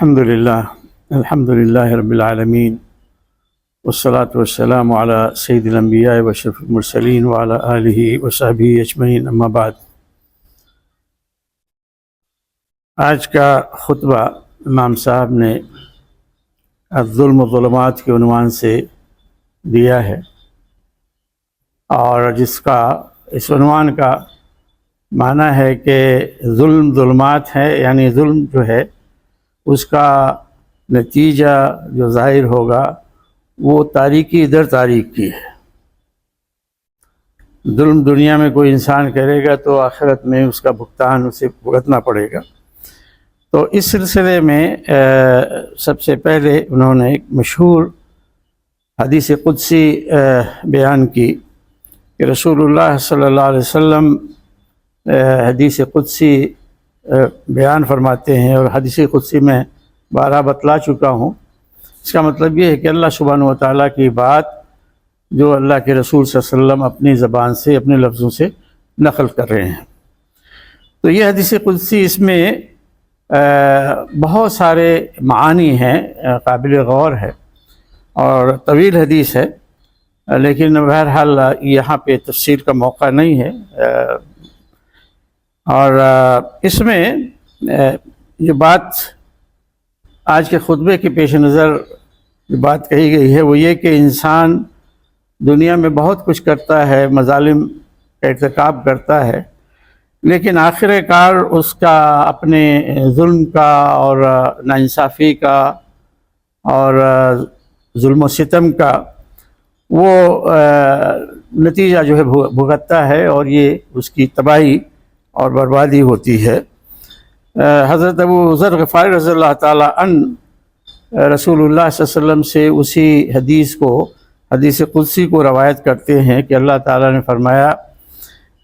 الحمد للہ رب العالمین والصلاة والسلام علی سید الانبیاء واشرف المرسلین وعلی آلہ وصحبہ اجمعین، اما بعد۔ آج کا خطبہ امام صاحب نے الظلم و ظلمات کے عنوان سے دیا ہے، اور اس عنوان کا معنی ہے کہ ظلم ظلمات ہے، یعنی ظلم جو ہے اس کا نتیجہ جو ظاہر ہوگا وہ تاریکی در تاریک کی ہے۔ ظلم دنیا میں کوئی انسان کرے گا تو آخرت میں اس کا بھگتان اسے بھگتنا پڑے گا۔ تو اس سلسلے میں سب سے پہلے انہوں نے ایک مشہور حدیث قدسی بیان کی کہ رسول اللہ صلی اللہ علیہ وسلم حدیث قدسی بیان فرماتے ہیں، اور حدیث قدسی میں بارہ بتلا چکا ہوں۔ اس کا مطلب یہ ہے کہ اللہ سبحانہ و تعالیٰ کی بات جو اللہ کے رسول صلی اللہ علیہ وسلم اپنی زبان سے، اپنے لفظوں سے نقل کر رہے ہیں۔ تو یہ حدیث قدسی، اس میں بہت سارے معانی ہیں، قابل غور ہے اور طویل حدیث ہے، لیکن بہرحال یہاں پہ تفسیر کا موقع نہیں ہے۔ اور اس میں جو بات آج کے خطبے کے پیش نظر جو بات کہی گئی ہے وہ یہ کہ انسان دنیا میں بہت کچھ کرتا ہے، مظالم کا ارتکاب کرتا ہے، لیکن آخر کار اس کا اپنے ظلم کا اور ناانصافی کا اور ظلم و ستم کا وہ نتیجہ جو ہے بھگتتا ہے، اور یہ اس کی تباہی اور بربادی ہوتی ہے۔ حضرت ابو ذر غفاری رضی اللہ تعالیٰ عنہ رسول اللہ صلی اللہ علیہ وسلم سے اسی حدیث قدسی کو روایت کرتے ہیں کہ اللہ تعالیٰ نے فرمایا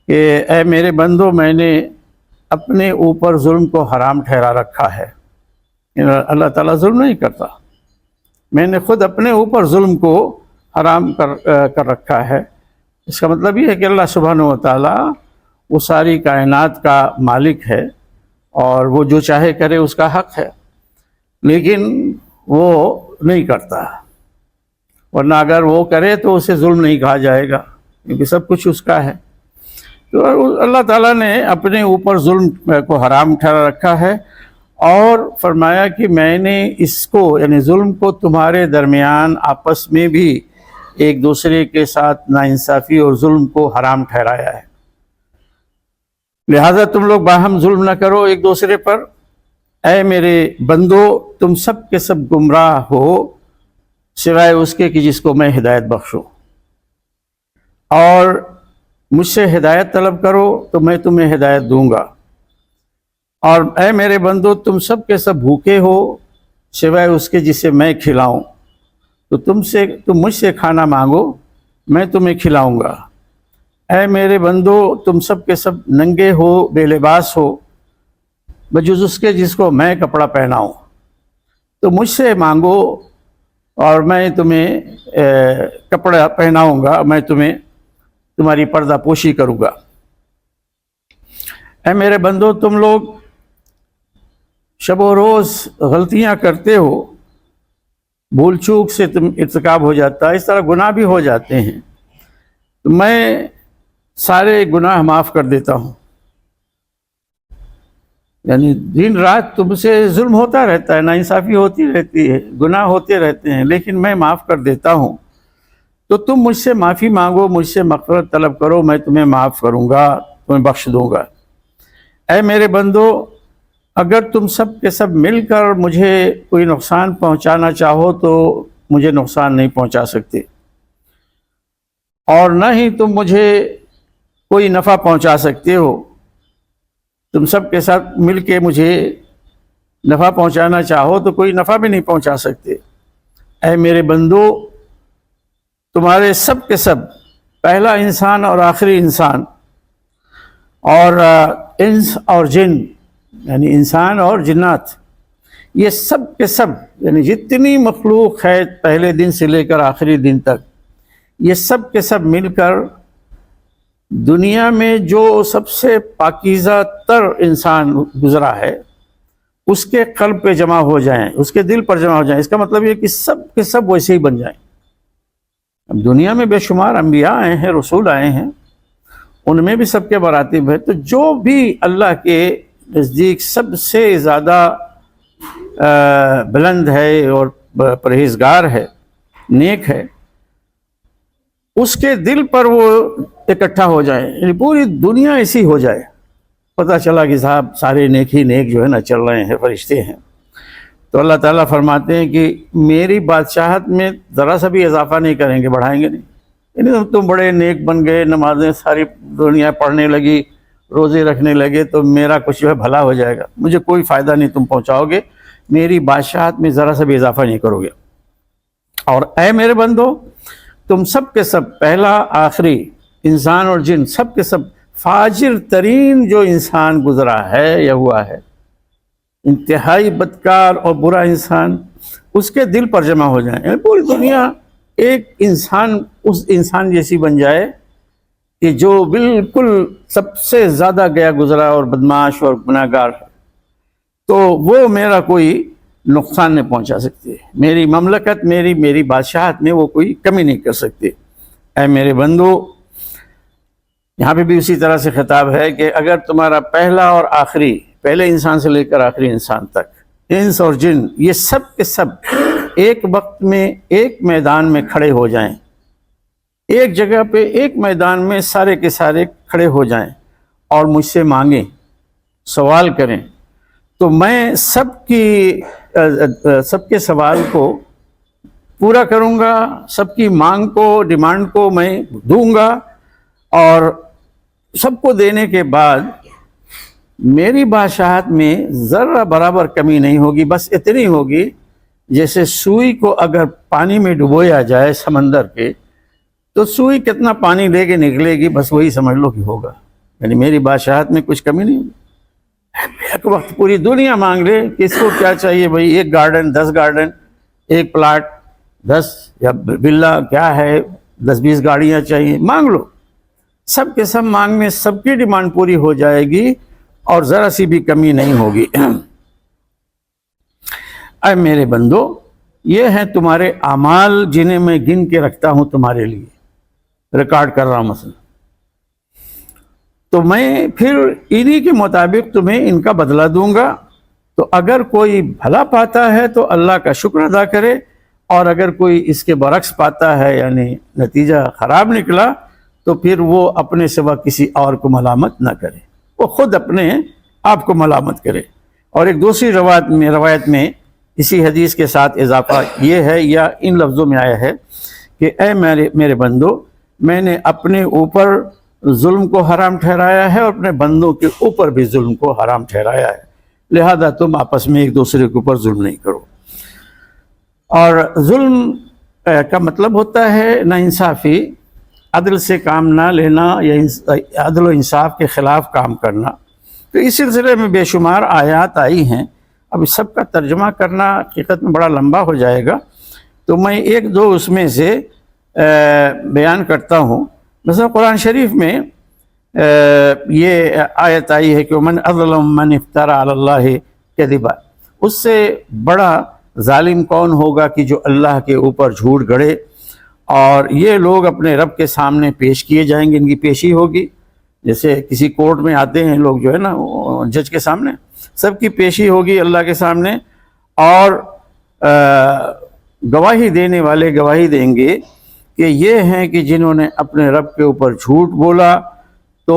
کہ اے میرے بندو، میں نے اپنے اوپر ظلم کو حرام ٹھہرا رکھا ہے۔ اللہ تعالیٰ ظلم نہیں کرتا، میں نے خود اپنے اوپر ظلم کو حرام کر رکھا ہے۔ اس کا مطلب یہ ہے کہ اللہ سبحانہ و تعالیٰ وہ ساری کائنات کا مالک ہے، اور وہ جو چاہے کرے اس کا حق ہے، لیکن وہ نہیں کرتا، ورنہ اگر وہ کرے تو اسے ظلم نہیں کہا جائے گا، کیونکہ سب کچھ اس کا ہے۔ تو اللہ تعالیٰ نے اپنے اوپر ظلم کو حرام ٹھہرا رکھا ہے، اور فرمایا کہ میں نے اس کو، یعنی ظلم کو، تمہارے درمیان آپس میں بھی ایک دوسرے کے ساتھ ناانصافی اور ظلم کو حرام ٹھہرایا ہے، لہذا تم لوگ باہم ظلم نہ کرو ایک دوسرے پر۔ اے میرے بندو، تم سب کے سب گمراہ ہو سوائے اس کے کہ جس کو میں ہدایت بخشوں، اور مجھ سے ہدایت طلب کرو تو میں تمہیں ہدایت دوں گا۔ اور اے میرے بندو، تم سب کے سب بھوکے ہو سوائے اس کے جسے میں کھلاؤں، تو تم مجھ سے کھانا مانگو، میں تمہیں کھلاؤں گا۔ اے میرے بندو، تم سب کے سب ننگے ہو، بے لباس ہو، بجز اس کے جس کو میں کپڑا پہناؤں، تو مجھ سے مانگو اور میں تمہیں کپڑا پہناؤں گا، میں تمہاری پردہ پوشی کروں گا۔ اے میرے بندو، تم لوگ شب و روز غلطیاں کرتے ہو، بھول چوک سے تم ارتکاب ہو جاتا ہے، اس طرح گناہ بھی ہو جاتے ہیں، تو میں سارے گناہ معاف کر دیتا ہوں۔ یعنی دن رات تم سے ظلم ہوتا رہتا ہے، ناانصافی ہوتی رہتی ہے، گناہ ہوتے رہتے ہیں، لیکن میں معاف کر دیتا ہوں۔ تو تم مجھ سے معافی مانگو، مجھ سے مغفرت طلب کرو، میں تمہیں معاف کروں گا، تمہیں بخش دوں گا۔ اے میرے بندو، اگر تم سب کے سب مل کر مجھے کوئی نقصان پہنچانا چاہو تو مجھے نقصان نہیں پہنچا سکتے، اور نہ ہی تم مجھے کوئی نفع پہنچا سکتے ہو۔ تم سب کے ساتھ مل کے مجھے نفع پہنچانا چاہو تو کوئی نفع بھی نہیں پہنچا سکتے۔ اے میرے بندو، تمہارے سب کے سب، پہلا انسان اور آخری انسان، اور انس اور جن، یعنی انسان اور جنات، یہ سب کے سب، یعنی جتنی مخلوق ہے پہلے دن سے لے کر آخری دن تک، یہ سب کے سب مل کر دنیا میں جو سب سے پاکیزہ تر انسان گزرا ہے اس کے قلب پہ جمع ہو جائیں، اس کے دل پر جمع ہو جائیں۔ اس کا مطلب یہ کہ سب کے سب ویسے ہی بن جائیں۔ اب دنیا میں بے شمار انبیاء آئے ہیں، رسول آئے ہیں، ان میں بھی سب کے مراتب ہے، تو جو بھی اللہ کے نزدیک سب سے زیادہ بلند ہے اور پرہیزگار ہے، نیک ہے، اس کے دل پر وہ اکٹھا ہو جائے، یعنی پوری دنیا ایسی ہو جائے، پتہ چلا کہ صاحب سارے نیک ہی نیک جو ہے نا چل رہے ہیں، فرشتے ہیں۔ تو اللہ تعالیٰ فرماتے ہیں کہ میری بادشاہت میں ذرا سا بھی اضافہ نہیں کریں گے، بڑھائیں گے نہیں۔ یعنی تم بڑے نیک بن گئے، نمازیں ساری دنیا پڑھنے لگی، روزے رکھنے لگے، تو میرا کچھ جو ہے بھلا ہو جائے گا، مجھے کوئی فائدہ نہیں تم پہنچاؤ گے، میری بادشاہت میں ذرا سا بھی اضافہ نہیں کرو گے۔ اور اے میرے بندو، تم سب کے سب، پہلا آخری، انسان اور جن، سب کے سب فاجر ترین جو انسان گزرا ہے یا ہوا ہے، انتہائی بدکار اور برا انسان، اس کے دل پر جمع ہو جائیں، یعنی پوری دنیا ایک انسان اس انسان جیسی بن جائے کہ جو بالکل سب سے زیادہ گیا گزرا اور بدمعاش اور گناہگار ہے، تو وہ میرا کوئی نقصان نہیں پہنچا سکتے، میری مملکت، میری بادشاہت میں وہ کوئی کمی نہیں کر سکتے۔ اے میرے بندو، یہاں پہ بھی اسی طرح سے خطاب ہے کہ اگر تمہارا پہلا اور آخری، پہلے انسان سے لے کر آخری انسان تک، انس اور جن، یہ سب کے سب ایک وقت میں ایک میدان میں کھڑے ہو جائیں، ایک جگہ پہ ایک میدان میں سارے کے سارے کھڑے ہو جائیں اور مجھ سے مانگیں، سوال کریں، تو میں سب کے سوال کو پورا کروں گا، سب کی مانگ کو، ڈیمانڈ کو میں دوں گا، اور سب کو دینے کے بعد میری بادشاہت میں ذرہ برابر کمی نہیں ہوگی، بس اتنی ہوگی جیسے سوئی کو اگر پانی میں ڈبویا جائے سمندر کے، تو سوئی کتنا پانی لے کے نکلے گی، بس وہی سمجھ لو کہ ہوگا، یعنی میری بادشاہت میں کچھ کمی نہیں ہوگی۔ ایک وقت پوری دنیا مانگ لے کہ اس کو کیا چاہیے بھائی، ایک گارڈن، 10 گارڈن، ایک پلاٹ، 10 یا بلا کیا ہے، 10-20 گاڑیاں چاہیے، مانگ لو، سب کے سب مانگ میں سب کی ڈیمانڈ پوری ہو جائے گی اور ذرا سی بھی کمی نہیں ہوگی۔ اے میرے بندو، یہ ہیں تمہارے اعمال جنہیں میں گن کے رکھتا ہوں تمہارے لیے، ریکارڈ کر رہا ہوں مثلا، تو میں پھر انہی کے مطابق تمہیں ان کا بدلہ دوں گا۔ تو اگر کوئی بھلا پاتا ہے تو اللہ کا شکر ادا کرے، اور اگر کوئی اس کے برعکس پاتا ہے، یعنی نتیجہ خراب نکلا، تو پھر وہ اپنے سوا کسی اور کو ملامت نہ کرے، وہ خود اپنے آپ کو ملامت کرے۔ اور ایک دوسری روایت میں اسی حدیث کے ساتھ اضافہ یہ ہے، یا ان لفظوں میں آیا ہے کہ اے میرے بندو، میں نے اپنے اوپر ظلم کو حرام ٹھہرایا ہے اور اپنے بندوں کے اوپر بھی ظلم کو حرام ٹھہرایا ہے، لہذا تم آپس میں ایک دوسرے کے اوپر ظلم نہیں کرو۔ اور ظلم کا مطلب ہوتا ہے ناانصافی، عدل سے کام نہ لینا یا عدل و انصاف کے خلاف کام کرنا۔ تو اس سلسلے میں بے شمار آیات آئی ہیں، اب اس سب کا ترجمہ کرنا حقیقت میں بڑا لمبا ہو جائے گا، تو میں ایک دو اس میں سے بیان کرتا ہوں۔ مثلا قرآن شریف میں یہ آیت آئی ہے کہ من اظلم من افترى علی اللہ کذبا، اس سے بڑا ظالم کون ہوگا کہ جو اللہ کے اوپر جھوٹ گڑھے، اور یہ لوگ اپنے رب کے سامنے پیش کیے جائیں گے، ان کی پیشی ہوگی، جیسے کسی کورٹ میں آتے ہیں لوگ جو ہے نا جج کے سامنے، سب کی پیشی ہوگی اللہ کے سامنے، اور گواہی دینے والے گواہی دیں گے کہ یہ ہیں کہ جنہوں نے اپنے رب کے اوپر جھوٹ بولا۔ تو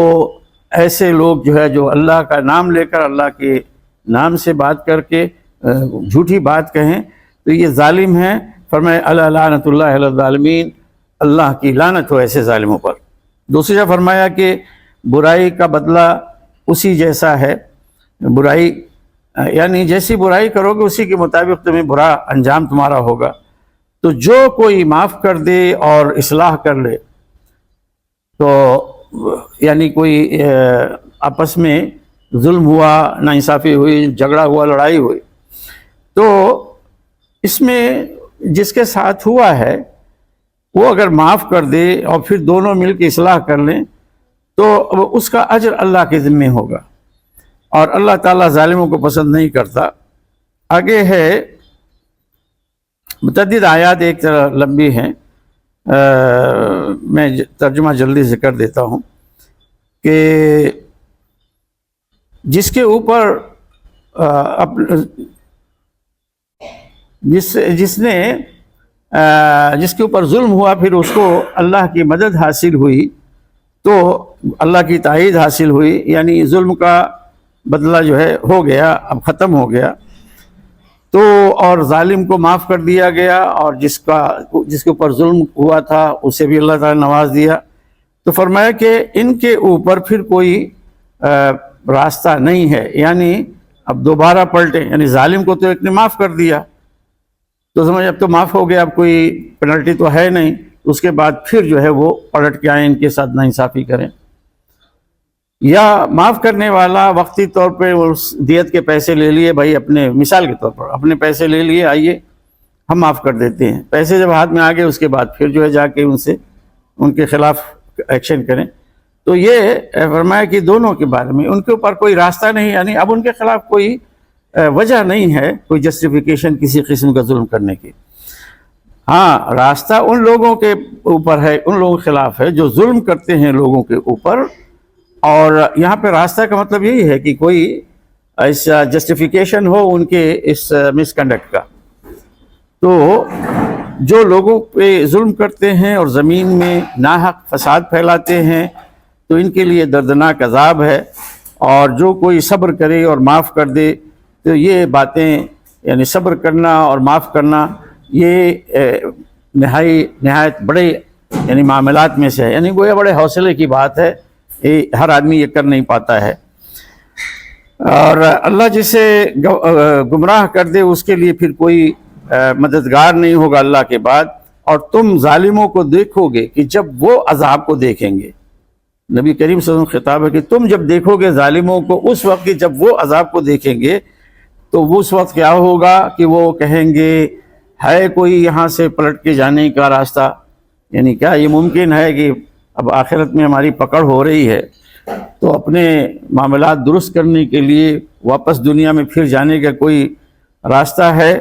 ایسے لوگ جو ہے جو اللہ کا نام لے کر، اللہ کے نام سے بات کر کے جھوٹی بات کہیں، تو یہ ظالم ہیں۔ فرمائے الا لعنت اللہ علی الظالمین، اللہ کی لعنت ہو ایسے ظالموں پر۔ دوسری جگہ فرمایا کہ برائی کا بدلہ اسی جیسا ہے، برائی یعنی جیسی برائی کرو گے اسی کے مطابق تمہیں برا انجام تمہارا ہوگا۔ تو جو کوئی معاف کر دے اور اصلاح کر لے، تو یعنی کوئی آپس میں ظلم ہوا، ناانصافی ہوئی، جھگڑا ہوا، لڑائی ہوئی، تو اس میں جس کے ساتھ ہوا ہے وہ اگر معاف کر دے اور پھر دونوں مل کے اصلاح کر لیں، تو اس کا اجر اللہ کے ذمہ ہوگا، اور اللہ تعالیٰ ظالموں کو پسند نہیں کرتا۔ آگے ہے متعدد آیات ایک طرح لمبی ہیں، میں ترجمہ جلدی سے کر دیتا ہوں کہ جس کے اوپر جس کے اوپر ظلم ہوا، پھر اس کو اللہ کی مدد حاصل ہوئی تو اللہ کی تائید حاصل ہوئی، یعنی ظلم کا بدلہ جو ہے ہو گیا، اب ختم ہو گیا تو، اور ظالم کو معاف کر دیا گیا، اور جس کے اوپر ظلم ہوا تھا اسے بھی اللہ تعالیٰ نے نواز دیا۔ تو فرمایا کہ ان کے اوپر پھر کوئی راستہ نہیں ہے، یعنی اب دوبارہ پلٹیں، یعنی ظالم کو تو ایک نے معاف کر دیا تو سمجھ اب تو معاف ہو گیا، اب کوئی پینلٹی تو ہے نہیں، اس کے بعد پھر جو ہے وہ پلٹ کے آئیں، ان کے ساتھ ناانصافی کریں، یا معاف کرنے والا وقتی طور پہ اس دیت کے پیسے لے لیے، بھائی اپنے مثال کے طور پر اپنے پیسے لے لیے، آئیے ہم معاف کر دیتے ہیں، پیسے جب ہاتھ میں آ گئے اس کے بعد پھر جو ہے جا کے ان کے خلاف ایکشن کریں۔ تو یہ فرمایا کہ دونوں کے بارے میں ان کے اوپر کوئی راستہ نہیں، یعنی اب ان کے خلاف کوئی وجہ نہیں ہے، کوئی جسٹیفیکیشن کسی قسم کا ظلم کرنے کی۔ ہاں، راستہ ان لوگوں کے اوپر ہے، ان لوگوں کے خلاف ہے جو ظلم کرتے ہیں لوگوں کے اوپر، اور یہاں پہ راستہ کا مطلب یہی ہے کہ کوئی ایسا جسٹیفیکیشن ہو ان کے اس مس کنڈکٹ کا۔ تو جو لوگوں پہ ظلم کرتے ہیں اور زمین میں ناحق فساد پھیلاتے ہیں تو ان کے لیے دردناک عذاب ہے، اور جو کوئی صبر کرے اور معاف کر دے تو یہ باتیں، یعنی صبر کرنا اور معاف کرنا، یہ نہایت بڑے یعنی معاملات میں سے ہے، یعنی گویا بڑے حوصلے کی بات ہے، یہ ہر آدمی یہ کر نہیں پاتا ہے، اور اللہ جسے گمراہ کر دے اس کے لیے پھر کوئی مددگار نہیں ہوگا اللہ کے بعد۔ اور تم ظالموں کو دیکھو گے کہ جب وہ عذاب کو دیکھیں گے، نبی کریم صلی اللہ علیہ وسلم خطاب ہے کہ تم جب دیکھو گے ظالموں کو اس وقت کہ جب وہ عذاب کو دیکھیں گے تو اس وقت کیا ہوگا کہ وہ کہیں گے ہے کوئی یہاں سے پلٹ کے جانے کا راستہ، یعنی کیا یہ ممکن ہے کہ اب آخرت میں ہماری پکڑ ہو رہی ہے تو اپنے معاملات درست کرنے کے لیے واپس دنیا میں پھر جانے کا کوئی راستہ ہے؟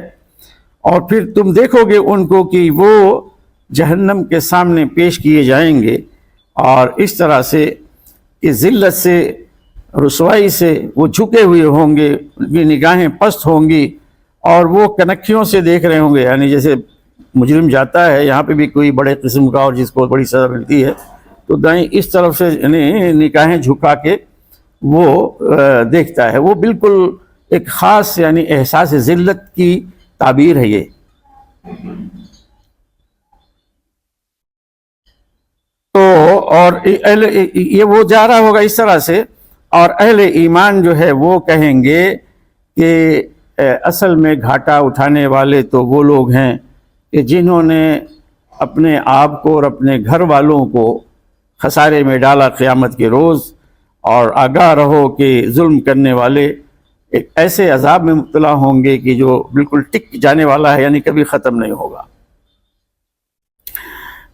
اور پھر تم دیکھو گے ان کو کہ وہ جہنم کے سامنے پیش کیے جائیں گے، اور اس طرح سے کہ ذلت سے، رسوائی سے وہ جھکے ہوئے ہوں گے، ان کی نگاہیں پست ہوں گی، اور وہ کنکھیوں سے دیکھ رہے ہوں گے، یعنی جیسے مجرم جاتا ہے یہاں پہ بھی کوئی بڑے قسم کا اور جس کو بڑی سزا ملتی ہے تو دائیں اس طرف سے یعنی نگاہیں جھکا کے وہ دیکھتا ہے، وہ بالکل ایک خاص یعنی احساس ذلت کی تعبیر ہے یہ۔ تو اور یہ وہ جا رہا ہوگا اس طرح سے، اور اہل ایمان جو ہے وہ کہیں گے کہ اصل میں گھاٹا اٹھانے والے تو وہ لوگ ہیں کہ جنہوں نے اپنے آپ کو اور اپنے گھر والوں کو خسارے میں ڈالا قیامت کے روز، اور آگاہ رہو کہ ظلم کرنے والے ایک ایسے عذاب میں مبتلا ہوں گے کہ جو بالکل ٹک جانے والا ہے، یعنی کبھی ختم نہیں ہوگا۔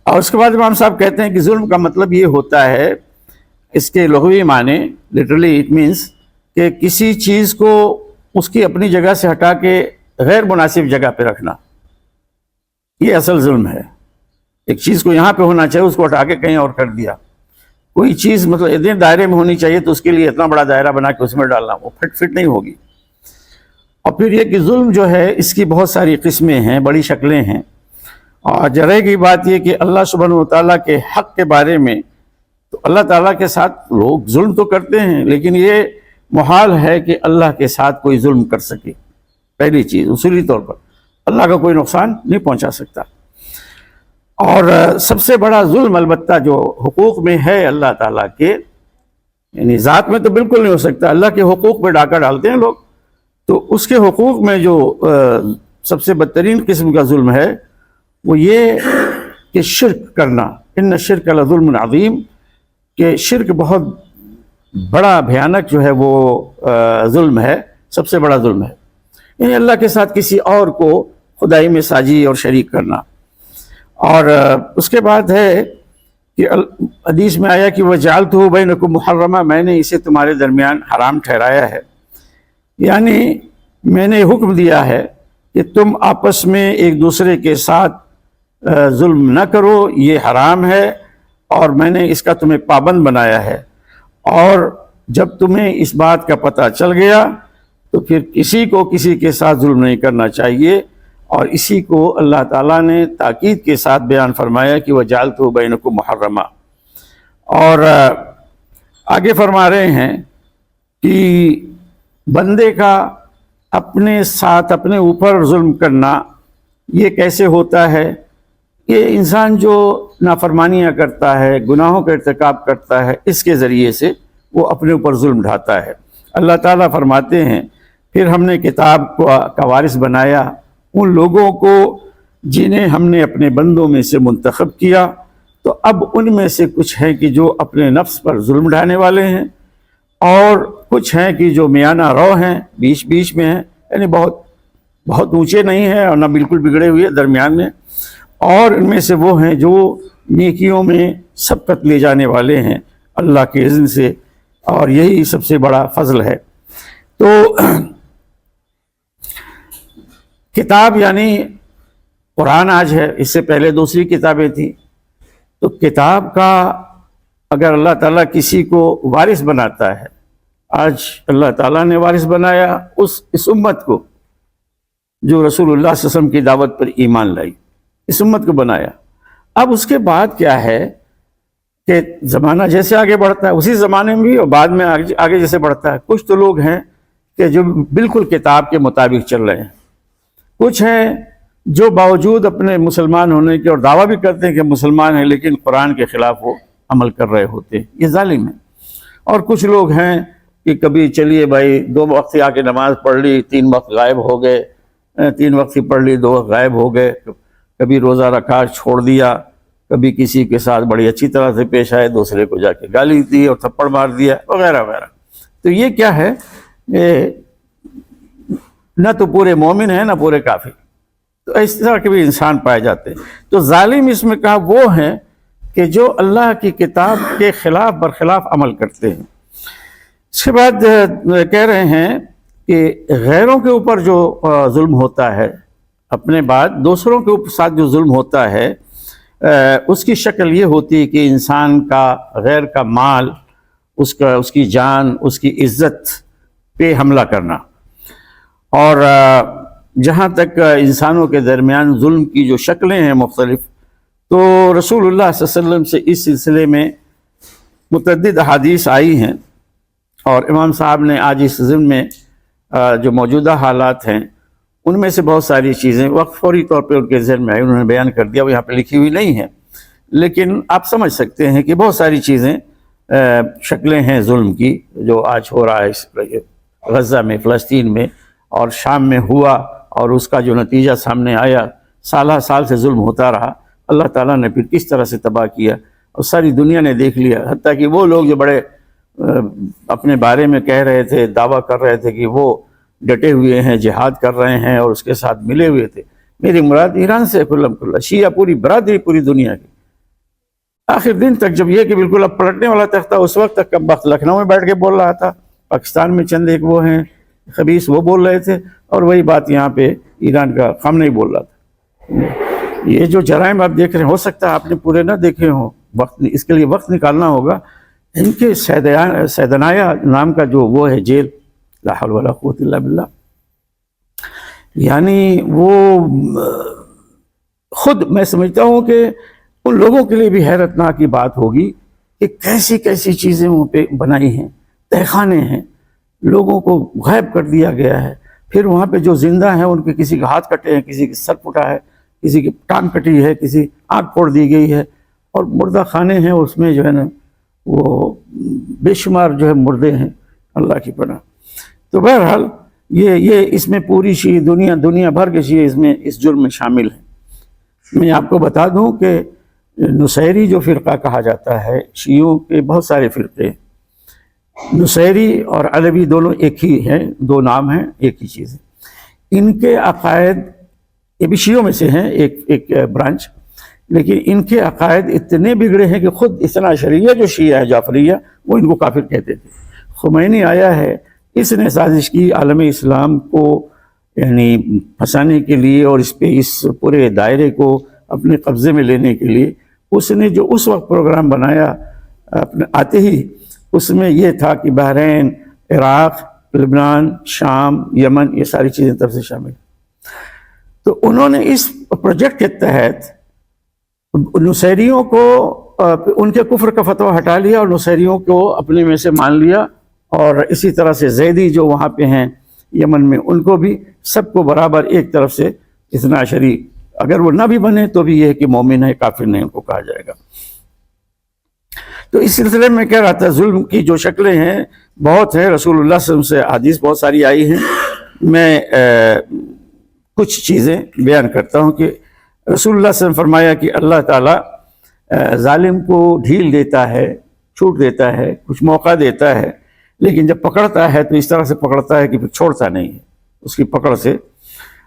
اور اس کے بعد امام صاحب کہتے ہیں کہ ظلم کا مطلب یہ ہوتا ہے، اس کے لغوی معنی لٹرلی اٹ مینس کہ کسی چیز کو اس کی اپنی جگہ سے ہٹا کے غیر مناسب جگہ پہ رکھنا، یہ اصل ظلم ہے۔ ایک چیز کو یہاں پہ ہونا چاہیے اس کو ہٹا کے کہیں اور کر دیا، کوئی چیز مطلب اتنے دائرے میں ہونی چاہیے تو اس کے لیے اتنا بڑا دائرہ بنا کے اس میں ڈالنا، وہ فٹ نہیں ہوگی۔ اور پھر یہ کہ ظلم جو ہے اس کی بہت ساری قسمیں ہیں، بڑی شکلیں ہیں، اور رہے گی بات یہ کہ اللہ سبحانہ وتعالیٰ کے حق کے بارے میں تو اللہ تعالیٰ کے ساتھ لوگ ظلم تو کرتے ہیں، لیکن یہ محال ہے کہ اللہ کے ساتھ کوئی ظلم کر سکے۔ پہلی چیز اصولی طور پر اللہ کا کوئی نقصان نہیں پہنچا سکتا، اور سب سے بڑا ظلم البتہ جو حقوق میں ہے اللہ تعالیٰ کے، یعنی ذات میں تو بالکل نہیں ہو سکتا، اللہ کے حقوق پہ ڈاکہ ڈالتے ہیں لوگ، تو اس کے حقوق میں جو سب سے بدترین قسم کا ظلم ہے وہ یہ کہ شرک کرنا، ان الشرک لظلم عظیم، کہ شرک بہت بڑا بھیانک جو ہے وہ ظلم ہے، سب سے بڑا ظلم ہے، یعنی اللہ کے ساتھ کسی اور کو خدائی میں ساجی اور شریک کرنا۔ اور اس کے بعد ہے کہ حدیث میں آیا کہ وَجَعَلْتُهُ بَيْنَكُمْ مُحَرَّمًا، میں نے اسے تمہارے درمیان حرام ٹھہرایا ہے، یعنی میں نے حکم دیا ہے کہ تم آپس میں ایک دوسرے کے ساتھ ظلم نہ کرو، یہ حرام ہے اور میں نے اس کا تمہیں پابند بنایا ہے، اور جب تمہیں اس بات کا پتہ چل گیا تو پھر کسی کو کسی کے ساتھ ظلم نہیں کرنا چاہیے۔ اور اسی کو اللہ تعالیٰ نے تاکید کے ساتھ بیان فرمایا کہ وَجَعَلْتُ بَيْنَكُمْ مُحَرَّمًا، اور آگے فرما رہے ہیں کہ بندے کا اپنے ساتھ اپنے اوپر ظلم کرنا یہ کیسے ہوتا ہے؟ کہ انسان جو نافرمانیاں کرتا ہے، گناہوں کا ارتکاب کرتا ہے، اس کے ذریعے سے وہ اپنے اوپر ظلم ڈھاتا ہے۔ اللہ تعالیٰ فرماتے ہیں پھر ہم نے کتاب کا وارث بنایا ان لوگوں کو جنہیں ہم نے اپنے بندوں میں سے منتخب کیا، تو اب ان میں سے کچھ ہیں کہ جو اپنے نفس پر ظلم ڈھانے والے ہیں، اور کچھ ہیں کہ جو میانہ رو ہیں، بیچ بیچ میں ہیں، یعنی بہت اونچے نہیں ہیں اور نہ بالکل بگڑے ہوئے، درمیان میں، اور ان میں سے وہ ہیں جو نیکیوں میں سبقت لے جانے والے ہیں اللہ کے اذن سے، اور یہی سب سے بڑا فضل ہے۔ تو کتاب یعنی قرآن آج ہے، اس سے پہلے دوسری کتابیں تھیں، تو کتاب کا اگر اللہ تعالیٰ کسی کو وارث بناتا ہے، آج اللہ تعالیٰ نے وارث بنایا اس امت کو جو رسول اللہ صلی اللہ علیہ وسلم کی دعوت پر ایمان لائی، اس امت کو بنایا۔ اب اس کے بعد کیا ہے کہ زمانہ جیسے آگے بڑھتا ہے اسی زمانے میں بھی، اور بعد میں آگے جیسے بڑھتا ہے، کچھ تو لوگ ہیں کہ جو بالکل کتاب کے مطابق چل رہے ہیں، کچھ ہیں جو باوجود اپنے مسلمان ہونے کے اور دعویٰ بھی کرتے ہیں کہ مسلمان ہیں لیکن قرآن کے خلاف وہ عمل کر رہے ہوتے ہیں، یہ ظالم ہیں۔ اور کچھ لوگ ہیں کہ کبھی چلیے بھائی 2 وقت آ کے نماز پڑھ لی، 3 وقت غائب ہو گئے، 3 وقت پڑھ لی 2 وقت غائب ہو گئے، کبھی روزہ رکھا چھوڑ دیا، کبھی کسی کے ساتھ بڑی اچھی طرح سے پیش آئے، دوسرے کو جا کے گالی دی اور تھپڑ مار دیا وغیرہ وغیرہ۔ تو یہ کیا ہے، نہ تو پورے مومن ہیں نہ پورے کافر، تو اس طرح کے بھی انسان پائے جاتے ہیں۔ تو ظالم اس میں کہا وہ ہیں کہ جو اللہ کی کتاب کے خلاف برخلاف عمل کرتے ہیں۔ اس کے بعد کہہ رہے ہیں کہ غیروں کے اوپر جو ظلم ہوتا ہے، اپنے بعد دوسروں کے ساتھ جو ظلم ہوتا ہے، اس کی شکل یہ ہوتی ہے کہ انسان کا غیر کا مال، اس کی جان، اس کی عزت پہ حملہ کرنا، اور جہاں تک انسانوں کے درمیان ظلم کی جو شکلیں ہیں مختلف، تو رسول اللہ صلی اللہ علیہ وسلم سے اس سلسلے میں متعدد احادیث آئی ہیں، اور امام صاحب نے آج اس ضمن میں جو موجودہ حالات ہیں ان میں سے بہت ساری چیزیں وقت فوری طور پہ ان کے ذہن میں آئی، انہوں نے بیان کر دیا، وہ یہاں پہ لکھی ہوئی نہیں ہیں، لیکن آپ سمجھ سکتے ہیں کہ بہت ساری چیزیں شکلیں ہیں ظلم کی جو آج ہو رہا ہے غزہ میں، فلسطین میں اور شام میں ہوا، اور اس کا جو نتیجہ سامنے آیا، سالہ سال سے ظلم ہوتا رہا، اللہ تعالیٰ نے پھر کس طرح سے تباہ کیا، اور ساری دنیا نے دیکھ لیا، حتیٰ کہ وہ لوگ جو بڑے اپنے بارے میں کہہ رہے تھے، دعویٰ کر رہے تھے کہ وہ ڈٹے ہوئے ہیں، جہاد کر رہے ہیں اور اس کے ساتھ ملے ہوئے تھے، میری مراد ایران سے کلم کلا شیعہ پوری برادری پوری دنیا کی، آخر دن تک جب یہ کہ بالکل اب پلٹنے والا تختہ، اس وقت تک کم وقت لکھنؤ میں بیٹھ کے بول رہا تھا، پاکستان میں چند ایک وہ ہیں خبیث وہ بول رہے تھے، اور وہی بات یہاں پہ ایران کا خامنہ ہی بول رہا تھا۔ یہ جو جرائم آپ دیکھ رہے ہیں، ہو سکتا ہے آپ نے پورے نہ دیکھے ہوں، اس کے لیے وقت نکالنا ہوگا۔ ان کے سیدنایا نام کا جو وہ ہے جیل، لا حول ولا قوت الا باللہ، یعنی وہ خود میں سمجھتا ہوں کہ ان لوگوں کے لیے بھی حیرت ناک کی بات ہوگی کہ کیسی کیسی چیزیں وہاں پہ بنائی ہیں، تہخانے ہیں، لوگوں کو غائب کر دیا گیا ہے، پھر وہاں پہ جو زندہ ہیں ان کے کسی کے ہاتھ کٹے ہیں، کسی کے سر پھٹا ہے، کسی کی ٹانگ کٹی ہے، کسی آنکھ پھوڑ دی گئی ہے، اور مردہ خانے ہیں، اس میں جو ہے نا وہ بے شمار جو ہے مردے ہیں، اللہ کی پناہ۔ تو بہرحال یہ اس میں پوری شیعہ دنیا بھر کے شیعہ اس میں اس جرم میں شامل ہیں۔ میں آپ کو بتا دوں کہ نصیری جو فرقہ کہا جاتا ہے، شیعوں کے بہت سارے فرقے، نصیری اور علوی دونوں ایک ہی ہیں، 2 نام ہیں، ایک ہی چیز ہے۔ ان کے عقائد، یہ بھی شیعوں میں سے ہیں ایک برانچ، لیکن ان کے عقائد اتنے بگڑے ہیں کہ خود اثنا عشریہ جو شیعہ ہے جعفریہ، وہ ان کو کافر کہتے تھے۔ خمینی آیا ہے، اس نے سازش کی عالم اسلام کو یعنی پھنسانے کے لیے اور اس پورے دائرے کو اپنے قبضے میں لینے کے لیے اس نے جو اس وقت پروگرام بنایا اپنے آتے ہی، اس میں یہ تھا کہ بحرین، عراق، لبنان، شام، یمن، یہ ساری چیزیں طرف سے شامل۔ تو انہوں نے اس پروجیکٹ کے تحت نصیریوں کو ان کے کفر کا فتویٰ ہٹا لیا اور نصیریوں کو اپنے میں سے مان لیا، اور اسی طرح سے زیدی جو وہاں پہ ہیں یمن میں، ان کو بھی سب کو برابر ایک طرف سے اثنا عشری، اگر وہ نہ بھی بنے تو بھی یہ ہے کہ مومن ہے، کافر نہیں ان کو کہا جائے گا۔ تو اس سلسلے میں کہہ رہا تھا ظلم کی جو شکلیں ہیں بہت ہیں، رسول اللہ صلی اللہ علیہ وسلم سے حدیث بہت ساری آئی ہیں۔ میں کچھ چیزیں بیان کرتا ہوں کہ رسول اللہ صلی اللہ علیہ وسلم فرمایا کہ اللہ تعالیٰ ظالم کو ڈھیل دیتا ہے، چھوٹ دیتا ہے، کچھ موقع دیتا ہے، لیکن جب پکڑتا ہے تو اس طرح سے پکڑتا ہے کہ پھر چھوڑتا نہیں ہے اس کی پکڑ سے،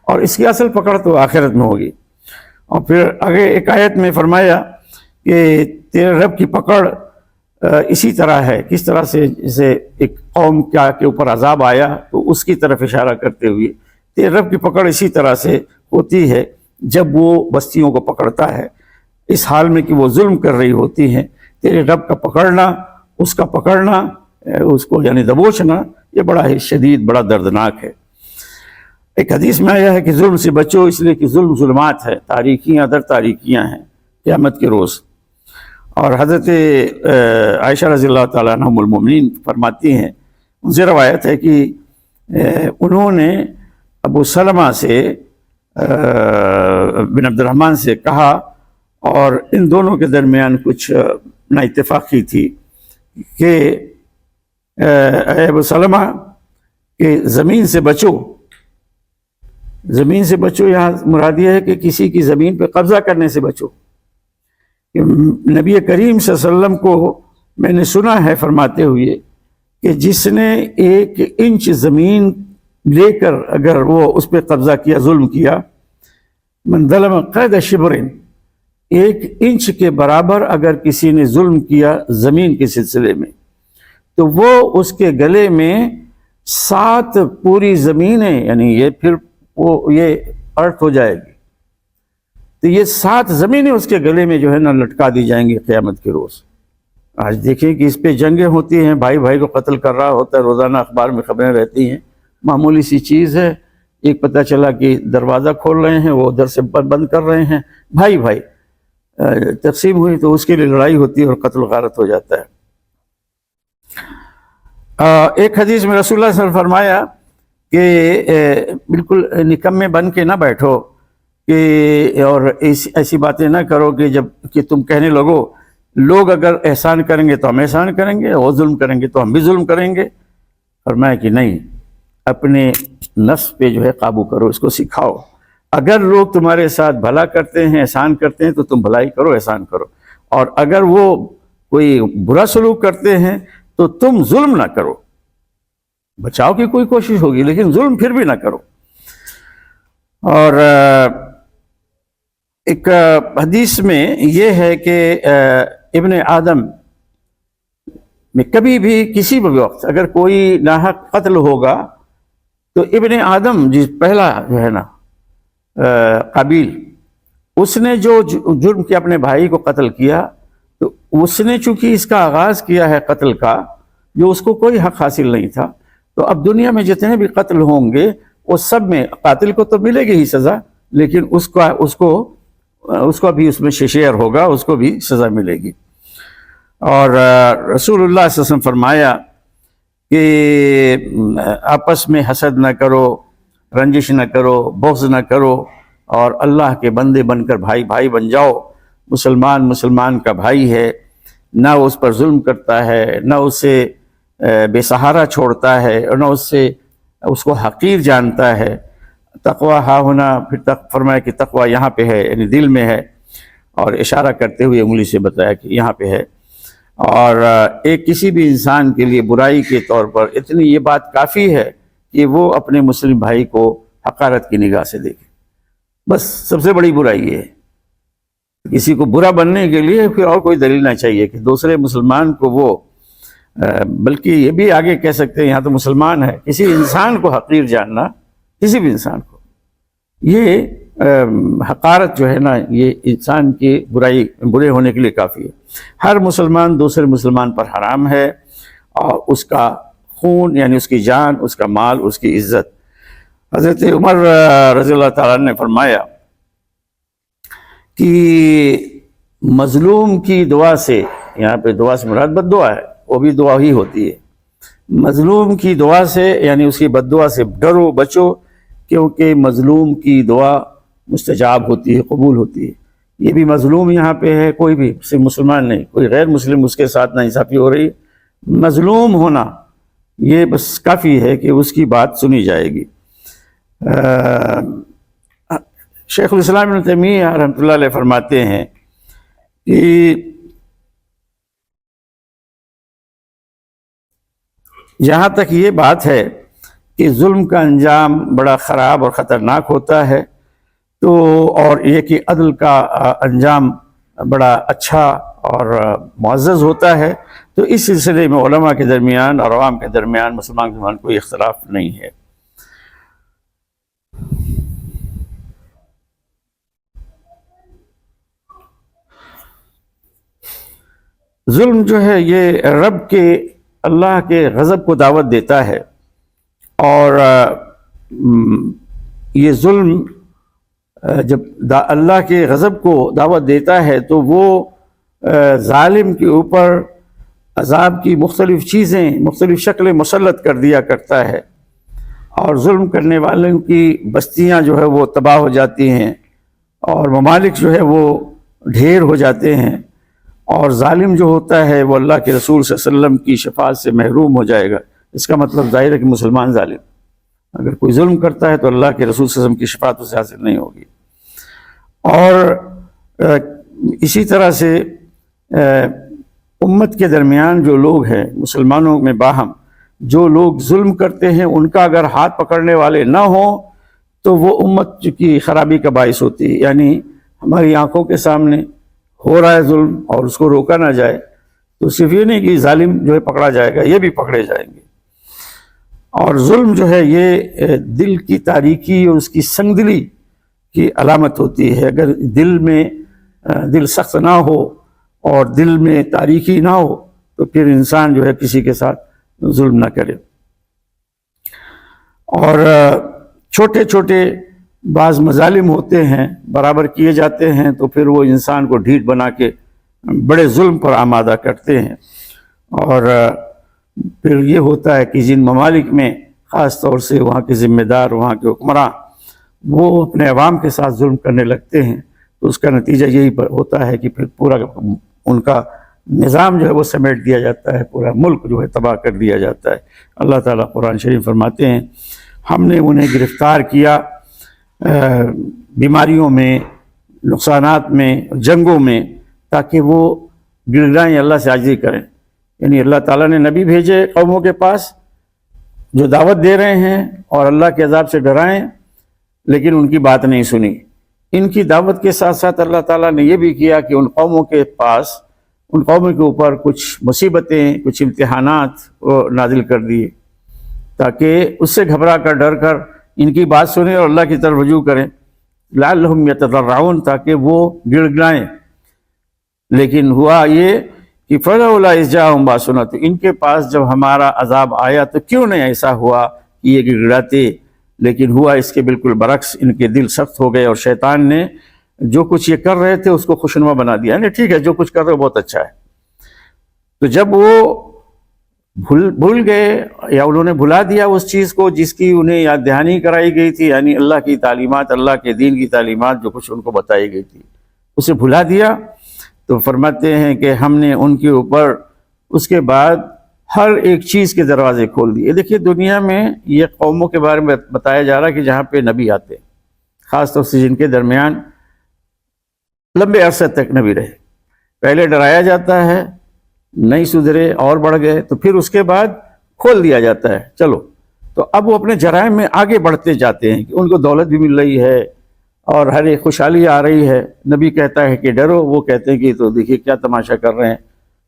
اور اس کی اصل پکڑ تو آخرت میں ہوگی۔ اور پھر آگے ایک آیت میں فرمایا کہ تیرے رب کی پکڑ اسی طرح ہے، کس طرح سے جیسے ایک قوم کے اوپر عذاب آیا تو اس کی طرف اشارہ کرتے ہوئے تیرے رب کی پکڑ اسی طرح سے ہوتی ہے جب وہ بستیوں کو پکڑتا ہے اس حال میں کہ وہ ظلم کر رہی ہوتی ہیں۔ تیرے رب کا پکڑنا، اس کا پکڑنا، اس کو یعنی دبوچنا، یہ بڑا ہی شدید، بڑا دردناک ہے۔ ایک حدیث میں آیا ہے کہ ظلم سے بچو، اس لیے کہ ظلم ظلمات ہے، تاریکیاں در تاریکیاں ہیں قیامت کے روز۔ اور حضرت عائشہ رضی اللہ تعالیٰ عنہ ام المؤمنین فرماتی ہیں، ان سے روایت ہے کہ انہوں نے ابو سلمہ سے بن عبد الرحمن سے کہا، اور ان دونوں کے درمیان کچھ نا اتفاقی تھی کہ اے ابو سلمہ کہ زمین سے بچو۔ زمین سے بچو یہاں مراد یہ ہے کہ کسی کی زمین پہ قبضہ کرنے سے بچو۔ کہ نبی کریم صلی اللہ علیہ وسلم کو میں نے سنا ہے فرماتے ہوئے کہ جس نے 1 انچ زمین لے کر اگر وہ اس پہ قبضہ کیا، ظلم کیا، من ظلم قید شبر، 1 انچ کے برابر اگر کسی نے ظلم کیا زمین کے سلسلے میں، تو وہ اس کے گلے میں 7 پوری زمینیں، یعنی یہ پھر وہ یہ ارتھ ہو جائے گی، تو یہ 7 زمینیں اس کے گلے میں جو ہے نا لٹکا دی جائیں گی قیامت کے روز۔ آج دیکھیں کہ اس پہ جنگیں ہوتی ہیں، بھائی بھائی کو قتل کر رہا ہوتا ہے، روزانہ اخبار میں خبریں رہتی ہیں، معمولی سی چیز ہے، ایک پتہ چلا کہ دروازہ کھول رہے ہیں، وہ ادھر سے بند کر رہے ہیں، بھائی بھائی تقسیم ہوئی تو اس کے لیے لڑائی ہوتی ہے اور قتل غارت ہو جاتا ہے۔ ایک حدیث میں رسول اللہ صلی اللہ علیہ وسلم فرمایا کہ بالکل نکمے بن کے نہ بیٹھو کہ اور ایسی باتیں نہ کرو کہ تم کہنے لگو لوگ اگر احسان کریں گے تو ہم احسان کریں گے، اور ظلم کریں گے تو ہم بھی ظلم کریں گے۔ فرمایا کہ نہیں، اپنے نفس پہ جو ہے قابو کرو، اس کو سکھاؤ۔ اگر لوگ تمہارے ساتھ بھلا کرتے ہیں، احسان کرتے ہیں، تو تم بھلائی کرو، احسان کرو، اور اگر وہ کوئی برا سلوک کرتے ہیں تو تم ظلم نہ کرو۔ بچاؤ کی کوئی کوشش ہوگی لیکن ظلم پھر بھی نہ کرو۔ اور ایک حدیث میں یہ ہے کہ ابن آدم میں کبھی بھی کسی بھی وقت اگر کوئی ناحق قتل ہوگا تو ابن آدم پہلا جو ہے نا قابیل، اس نے جو جرم کیا اپنے بھائی کو قتل کیا، تو اس نے چونکہ اس کا آغاز کیا ہے قتل کا، جو اس کو کوئی حق حاصل نہیں تھا، تو اب دنیا میں جتنے بھی قتل ہوں گے وہ سب میں قاتل کو تو ملے گی ہی سزا، لیکن اس کو بھی اس میں شیئر ہوگا، اس کو بھی سزا ملے گی۔ اور رسول اللہ صلی اللہ علیہ وسلم فرمایا کہ آپس میں حسد نہ کرو، رنجش نہ کرو، بغض نہ کرو، اور اللہ کے بندے بن کر بھائی بھائی بن جاؤ۔ مسلمان کا بھائی ہے، نہ اس پر ظلم کرتا ہے، نہ اسے بے سہارا چھوڑتا ہے، اور نہ اس کو حقیر جانتا ہے۔ تقویٰ ہاں ہونا، پھر فرمایا کہ تقویٰ یہاں پہ ہے، یعنی دل میں ہے، اور اشارہ کرتے ہوئے انگلی سے بتایا کہ یہاں پہ ہے۔ اور ایک کسی بھی انسان کے لیے برائی کے طور پر اتنی یہ بات کافی ہے کہ وہ اپنے مسلم بھائی کو حقارت کی نگاہ سے دیکھے، بس سب سے بڑی برائی یہ ہے۔ کسی کو برا بننے کے لیے پھر اور کوئی دلیل نہ چاہیے کہ دوسرے مسلمان کو وہ، بلکہ یہ بھی آگے کہہ سکتے ہیں، یہاں تو مسلمان ہے، کسی انسان کو حقیر جاننا کسی بھی انسان کو. یہ حقارت جو ہے نا یہ انسان کی برے ہونے کے لیے کافی ہے. ہر مسلمان دوسرے مسلمان پر حرام ہے، اور اس کا خون یعنی اس کی جان، اس کا مال، اس کی عزت. حضرت عمر رضی اللہ تعالیٰ نے فرمایا کہ مظلوم کی دعا سے، یہاں پہ دعا سے مراد بد دعا ہے، وہ بھی دعا ہی ہوتی ہے. مظلوم کی دعا سے یعنی اس کی بد دعا سے ڈرو، بچو، کیونکہ مظلوم کی دعا مستجاب ہوتی ہے، قبول ہوتی ہے. یہ بھی مظلوم یہاں پہ ہے، کوئی بھی صرف مسلمان نہیں، کوئی غیر مسلم اس کے ساتھ ناانصافی ہو رہی ہے، مظلوم ہونا یہ بس کافی ہے کہ اس کی بات سنی جائے گی. شیخ الاسلام ابن تیمیہ رحمۃ اللہ علیہ فرماتے ہیں کہ جہاں تک یہ بات ہے کہ ظلم کا انجام بڑا خراب اور خطرناک ہوتا ہے، تو اور یہ کہ عدل کا انجام بڑا اچھا اور معزز ہوتا ہے، تو اس سلسلے میں علماء کے درمیان اور عوام کے درمیان، مسلمان کے درمیان کوئی اختلاف نہیں ہے. ظلم جو ہے یہ رب کے، اللہ کے غضب کو دعوت دیتا ہے، اور یہ ظلم جب اللہ کے غضب کو دعوت دیتا ہے تو وہ ظالم کے اوپر عذاب کی مختلف چیزیں، مختلف شکلیں مسلط کر دیا کرتا ہے، اور ظلم کرنے والوں کی بستیاں جو ہے وہ تباہ ہو جاتی ہیں، اور ممالک جو ہے وہ ڈھیر ہو جاتے ہیں، اور ظالم جو ہوتا ہے وہ اللہ کے رسول صلی اللہ علیہ وسلم کی شفاعت سے محروم ہو جائے گا. اس کا مطلب ظاہر ہے کہ مسلمان ظالم اگر کوئی ظلم کرتا ہے تو اللہ کے رسول صلی اللہ علیہ وسلم کی شفاعت اسے حاصل نہیں ہوگی. اور اسی طرح سے امت کے درمیان جو لوگ ہیں، مسلمانوں میں باہم جو لوگ ظلم کرتے ہیں، ان کا اگر ہاتھ پکڑنے والے نہ ہوں تو وہ امت کی خرابی کا باعث ہوتی ہے. یعنی ہماری آنکھوں کے سامنے ہو رہا ہے ظلم اور اس کو روکا نہ جائے تو صرف یہ نہیں کہ ظالم جو ہے پکڑا جائے گا، یہ بھی پکڑے جائیں گے. اور ظلم جو ہے یہ دل کی تاریکی اور اس کی سنگ دلی کی علامت ہوتی ہے. اگر دل میں دل سخت نہ ہو اور دل میں تاریکی نہ ہو تو پھر انسان جو ہے کسی کے ساتھ ظلم نہ کرے. اور چھوٹے چھوٹے بعض مظالم ہوتے ہیں، برابر کیے جاتے ہیں تو پھر وہ انسان کو ڈھیٹ بنا کے بڑے ظلم پر آمادہ کرتے ہیں. اور پھر یہ ہوتا ہے کہ جن ممالک میں خاص طور سے وہاں کے ذمہ دار، وہاں کے حکمراں وہ اپنے عوام کے ساتھ ظلم کرنے لگتے ہیں، تو اس کا نتیجہ یہی ہوتا ہے کہ پھر پورا ان کا نظام جو ہے وہ سمیٹ دیا جاتا ہے، پورا ملک جو ہے تباہ کر دیا جاتا ہے. اللہ تعالیٰ قرآن شریف فرماتے ہیں ہم نے انہیں گرفتار کیا بیماریوں میں، نقصانات میں، جنگوں میں، تاکہ وہ گڑگڑائیں، اللہ سے عاجزی کریں. یعنی اللہ تعالیٰ نے نبی بھیجے قوموں کے پاس جو دعوت دے رہے ہیں اور اللہ کے عذاب سے ڈرائیں، لیکن ان کی بات نہیں سنی. ان کی دعوت کے ساتھ ساتھ اللہ تعالیٰ نے یہ بھی کیا کہ ان قوموں کے پاس، ان قوموں کے اوپر کچھ مصیبتیں، کچھ امتحانات نازل کر دیے تاکہ اس سے گھبرا کر، ڈر کر ان کی بات سنیں اور اللہ کی طرف رجوع کریں، لعلہم یتضرعون، تاکہ وہ گڑ گڑائیں. لیکن ہوا یہ کہ فلولا اذ جاءہم باسنا، تو ان کے پاس جب ہمارا عذاب آیا تو کیوں نہیں ایسا ہوا کہ یہ گڑگڑاتے. لیکن ہوا اس کے بالکل برعکس، ان کے دل سخت ہو گئے اور شیطان نے جو کچھ یہ کر رہے تھے اس کو خوشنما بنا دیا. یعنی ٹھیک ہے جو کچھ کر رہے ہو بہت اچھا ہے. تو جب وہ بھول گئے یا انہوں نے بھلا دیا اس چیز کو جس کی انہیں یاد دہانی کرائی گئی تھی، یعنی اللہ کی تعلیمات، اللہ کے دین کی تعلیمات جو کچھ ان کو بتائی گئی تھی، اسے بھلا دیا، تو فرماتے ہیں کہ ہم نے ان کے اوپر اس کے بعد ہر ایک چیز کے دروازے کھول دیے. دیکھیے دنیا میں یہ قوموں کے بارے میں بتایا جا رہا ہے کہ جہاں پہ نبی آتے، خاص طور سے جن کے درمیان لمبے عرصے تک نبی رہے، پہلے ڈرایا جاتا ہے، نہیں سدھرے اور بڑھ گئے، تو پھر اس کے بعد کھول دیا جاتا ہے چلو. تو اب وہ اپنے جرائم میں آگے بڑھتے جاتے ہیں کہ ان کو دولت بھی مل رہی ہے اور ہر ایک خوشحالی آ رہی ہے. نبی کہتا ہے کہ ڈرو، وہ کہتے ہیں کہ تو دیکھیے کیا تماشا کر رہے ہیں،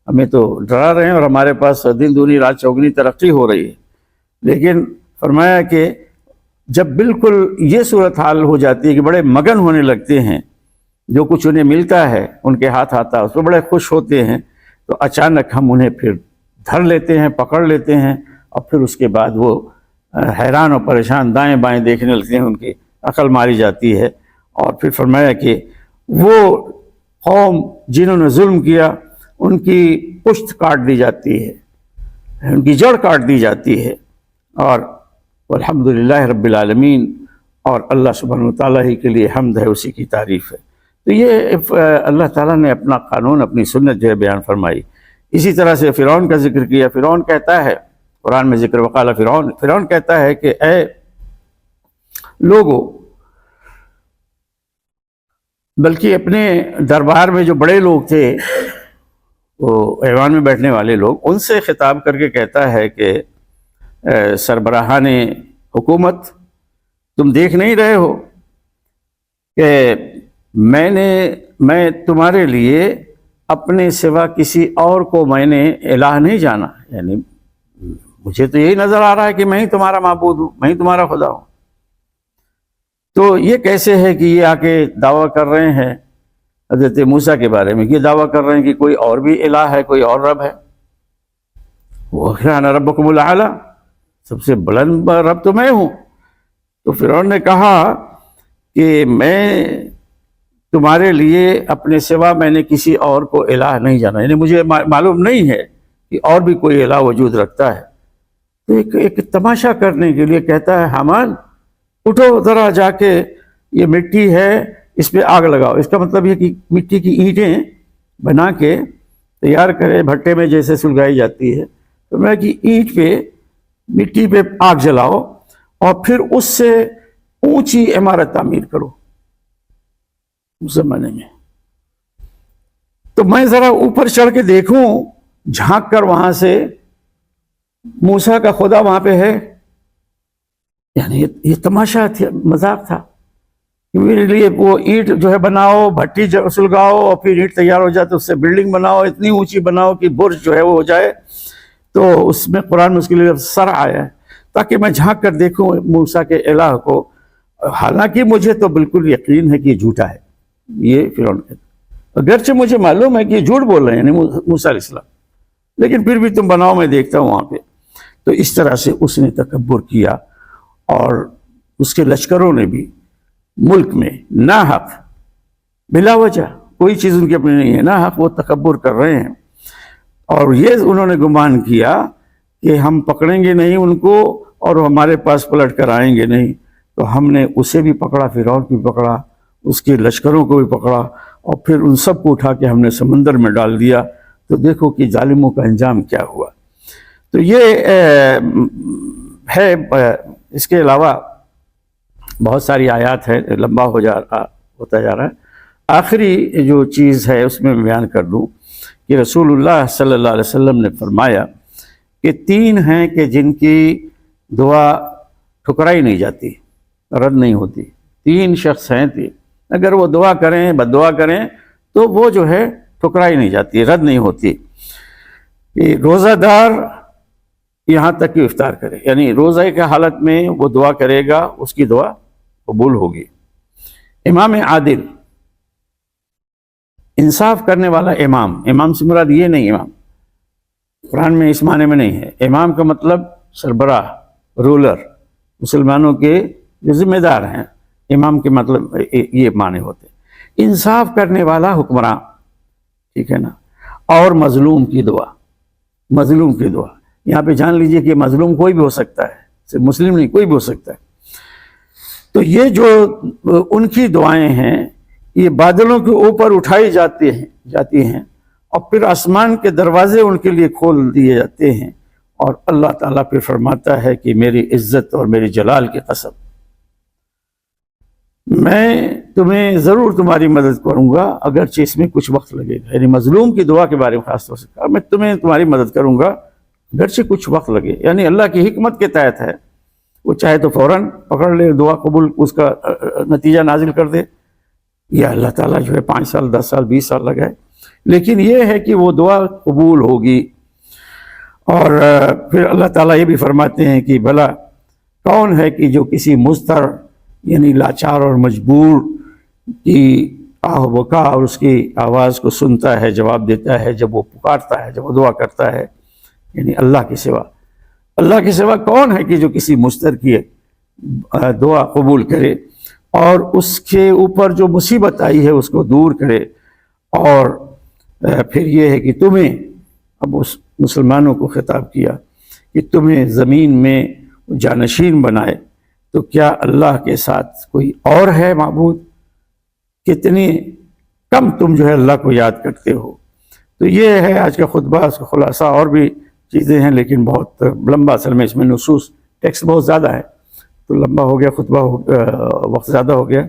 ہمیں تو ڈرا رہے ہیں اور ہمارے پاس دن دونی رات چوگنی ترقی ہو رہی ہے. لیکن فرمایا کہ جب بالکل یہ صورتحال ہو جاتی ہے کہ بڑے مگن ہونے لگتے ہیں، جو کچھ انہیں ملتا ہے ان کے ہاتھ آتا ہے اس پہ بڑے خوش ہوتے ہیں، تو اچانک ہم انہیں پھر دھر لیتے ہیں، پکڑ لیتے ہیں، اور پھر اس کے بعد وہ حیران اور پریشان دائیں بائیں دیکھنے لگتے ہیں، ان کی عقل ماری جاتی ہے۔ اور پھر فرمایا کہ وہ قوم جنہوں نے ظلم کیا ان کی پشت کاٹ دی جاتی ہے، ان کی جڑ کاٹ دی جاتی ہے، اور الحمدللہ رب العالمین، اور اللہ سبحانہ وتعالیٰ ہی کے لیے حمد ہے، اسی کی تعریف ہے۔ تو یہ اللہ تعالیٰ نے اپنا قانون، اپنی سنت جو ہے بیان فرمائی۔ اسی طرح سے فرعون کا ذکر کیا۔ فرعون کہتا ہے، قرآن میں ذکر وقال فرعون کہتا ہے کہ اے لوگوں، بلکہ اپنے دربار میں جو بڑے لوگ تھے، وہ ایوان میں بیٹھنے والے لوگ، ان سے خطاب کر کے کہتا ہے کہ سربراہان حکومت، تم دیکھ نہیں رہے ہو کہ میں تمہارے لیے اپنے سوا کسی اور کو میں نے الہ نہیں جانا، یعنی مجھے تو یہی نظر آ رہا ہے کہ میں ہی تمہارا معبود ہوں، میں ہی تمہارا خدا ہوں۔ تو یہ کیسے ہے کہ یہ آ کے دعویٰ کر رہے ہیں حضرت موسیٰ کے بارے میں، یہ دعویٰ کر رہے ہیں کہ کوئی اور بھی الہ ہے، کوئی اور رب ہے۔ وَأَنَا رَبُّكُمُ الْأَعْلَىٰ، سب سے بلند رب تو میں ہوں۔ تو فرعون نے کہا کہ میں تمہارے لیے اپنے سوا میں نے کسی اور کو الہ نہیں جانا، یعنی مجھے معلوم نہیں ہے کہ اور بھی کوئی الہ وجود رکھتا ہے۔ تو ایک تماشا کرنے کے لیے کہتا ہے حامان، اٹھو ذرا جا کے، یہ مٹی ہے اس پہ آگ لگاؤ۔ اس کا مطلب یہ کہ مٹی کی اینٹیں بنا کے تیار کرے، بھٹے میں جیسے سلگائی جاتی ہے، تو میں کہ اینٹ پہ، مٹی پہ آگ جلاؤ، اور پھر اس سے اونچی عمارت تعمیر کرو اس زمانے میں۔ تو میں ذرا اوپر چڑھ کے دیکھوں، جھانک کر وہاں سے موسیٰ کا خدا وہاں پہ ہے، یعنی یہ تماشا تھا، مذاق تھا کہ میرے لیے وہ اینٹ جو ہے بناؤ، بھٹی سلگاؤ، اور پھر اینٹ تیار ہو جائے تو اس سے بلڈنگ بناؤ، اتنی اونچی بناؤ کہ برج جو ہے وہ ہو جائے۔ تو اس میں قرآن میں اس کے لیے سر آیا ہے تاکہ میں جھانک کر دیکھوں موسیٰ کے الہ کو، حالانکہ مجھے تو بالکل یقین ہے کہ یہ جھوٹا ہے۔ یہ فرعون کہتا ہے، اگرچہ مجھے معلوم ہے کہ یہ جھوٹ بول رہے ہیں، یعنی موسیٰ علیہ السلام، لیکن پھر بھی تم بناؤ، میں دیکھتا ہوں وہاں پہ۔ تو اس طرح سے اس نے تکبر کیا، اور اس کے لشکروں نے بھی ملک میں ناحق، بلا وجہ، کوئی چیز ان کی اپنی نہیں ہے، ناحق وہ تکبر کر رہے ہیں۔ اور یہ انہوں نے گمان کیا کہ ہم پکڑیں گے نہیں ان کو، اور ہمارے پاس پلٹ کر آئیں گے نہیں، تو ہم نے اسے بھی پکڑا، فرعون کو بھی پکڑا، اس کے لشکروں کو بھی پکڑا، اور پھر ان سب کو اٹھا کے ہم نے سمندر میں ڈال دیا۔ تو دیکھو کہ ظالموں کا انجام کیا ہوا۔ تو یہ ہے۔ اس کے علاوہ بہت ساری آیات ہیں، لمبا ہوتا جا رہا ہے۔ آخری جو چیز ہے اس میں بیان کر دوں کہ رسول اللہ صلی اللہ علیہ وسلم نے فرمایا کہ 3 ہیں کہ جن کی دعا ٹھکرائی نہیں جاتی، رد نہیں ہوتی۔ 3 شخص ہیں، اگر وہ دعا کریں، بد دعا کریں، تو وہ جو ہے ٹھکرائی نہیں جاتی، رد نہیں ہوتی۔ روزہ دار یہاں تک کہ افطار کرے، یعنی روزہ کی حالت میں وہ دعا کرے گا، اس کی دعا قبول ہوگی۔ امام عادل، انصاف کرنے والا امام، امام سے مراد یہ نہیں، امام قرآن میں اس معنی میں نہیں ہے۔ امام کا مطلب سربراہ، رولر، مسلمانوں کے جو ذمہ دار ہیں، امام کے مطلب یہ معنی ہوتے ہیں۔ انصاف کرنے والا حکمراں، ٹھیک ہے نا، اور مظلوم کی دعا، مظلوم کی دعا، یہاں پہ جان لیجئے کہ مظلوم کوئی بھی ہو سکتا ہے، صرف مسلم نہیں، کوئی بھی ہو سکتا ہے۔ تو یہ جو ان کی دعائیں ہیں، یہ بادلوں کے اوپر اٹھائی جاتی ہیں، اور پھر آسمان کے دروازے ان کے لیے کھول دیے جاتے ہیں، اور اللہ تعالیٰ پھر فرماتا ہے کہ میری عزت اور میری جلال کی قسم، میں تمہیں ضرور تمہاری مدد کروں گا، اگرچہ اس میں کچھ وقت لگے گا۔ یعنی مظلوم کی دعا کے بارے میں خاص طور سے کہا، میں تمہاری مدد کروں گا اگرچہ کچھ وقت لگے، یعنی اللہ کی حکمت کے تحت ہے، وہ چاہے تو فوراً پکڑ لے، دعا قبول، اس کا نتیجہ نازل کر دے، یا اللہ تعالیٰ جو ہے 5 سال 10 سال 20 سال لگائے، لیکن یہ ہے کہ وہ دعا قبول ہوگی۔ اور پھر اللہ تعالیٰ یہ بھی فرماتے ہیں کہ بھلا کون ہے کہ جو کسی مضطر یعنی لاچار اور مجبور کی آہ و بکا اور اس کی آواز کو سنتا ہے، جواب دیتا ہے جب وہ پکارتا ہے، جب وہ دعا کرتا ہے، یعنی اللہ کے سوا۔ اللہ کے سوا کون ہے کہ جو کسی مضطر کی دعا قبول کرے اور اس کے اوپر جو مصیبت آئی ہے اس کو دور کرے۔ اور پھر یہ ہے کہ تمہیں، اب اس مسلمانوں کو خطاب کیا کہ تمہیں زمین میں جانشین بنائے، تو کیا اللہ کے ساتھ کوئی اور ہے معبود؟ کتنی کم تم جو ہے اللہ کو یاد کرتے ہو۔ تو یہ ہے آج کا خطبہ، اس کا خلاصہ، اور بھی چیزیں ہیں لیکن بہت لمبا، اصل میں اس میں نصوص ٹیکسٹ بہت زیادہ ہے تو لمبا ہو گیا خطبہ، وقت زیادہ ہو گیا۔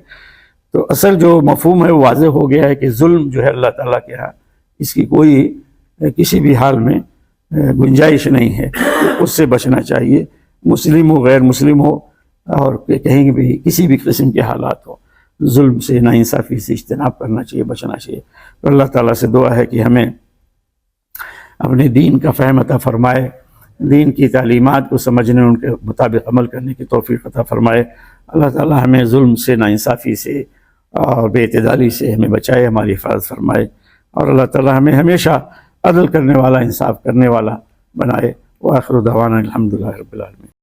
تو اصل جو مفہوم ہے وہ واضح ہو گیا ہے کہ ظلم جو ہے اللہ تعالیٰ کے ہاں اس کی کوئی کسی بھی حال میں گنجائش نہیں ہے، اس سے بچنا چاہیے، مسلم ہو غیر مسلم ہو اور کہیں بھی کسی بھی قسم کے حالات ہو، ظلم سے، ناانصافی سے اجتناب کرنا چاہیے، بچنا چاہیے۔ تو اللہ تعالیٰ سے دعا ہے کہ ہمیں اپنے دین کا فہم عطا فرمائے، دین کی تعلیمات کو سمجھنے، ان کے مطابق عمل کرنے کی توفیق عطا فرمائے۔ اللہ تعالیٰ ہمیں ظلم سے، ناانصافی سے اور بے اعتدالی سے ہمیں بچائے، ہماری حفاظت فرمائے، اور اللہ تعالیٰ ہمیں ہمیشہ عدل کرنے والا، انصاف کرنے والا بنائے۔ وآخر دعوانا الحمدللہ رب العالمین۔